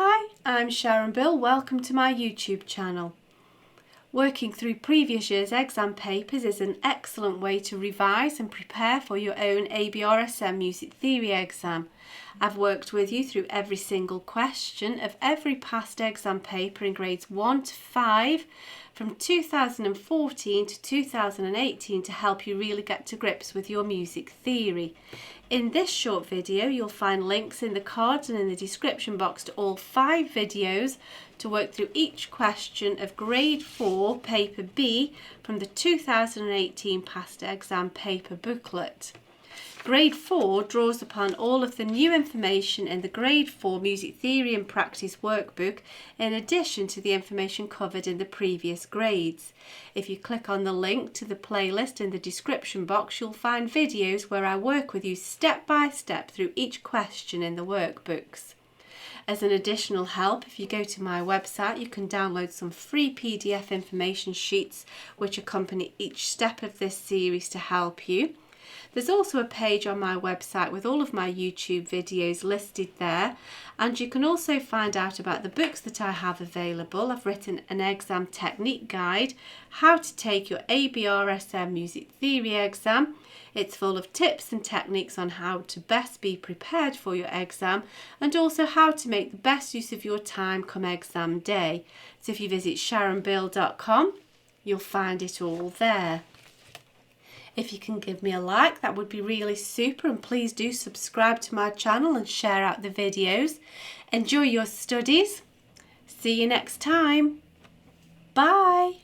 Hi, I'm Sharon Bill. Welcome to my YouTube channel. Working through previous year's exam papers is an excellent way to revise and prepare for your own ABRSM Music Theory exam. I've worked with you through every single question of every past exam paper in grades 1 to 5 from 2014 to 2018 to help you really get to grips with your music theory. In this short video, you'll find links in the cards and in the description box to all 5 videos to work through each question of Grade 4 Paper B from the 2018 past exam paper booklet. Grade 4 draws upon all of the new information in the Grade 4 Music Theory and Practice workbook in addition to the information covered in the previous grades. If you click on the link to the playlist in the description box, you'll find videos where I work with you step by step through each question in the workbooks. As an additional help, if you go to my website, you can download some free PDF information sheets which accompany each step of this series to help you. There's also a page on my website with all of my YouTube videos listed there, and you can also find out about the books that I have available. I've written an exam technique guide, how to take your ABRSM Music Theory exam. It's full of tips and techniques on how to best be prepared for your exam and also how to make the best use of your time come exam day. So if you visit sharonbill.com, you'll find it all there. If you can give me a like, that would be really super, and please do subscribe to my channel and share out the videos. Enjoy your studies. See you next time. Bye.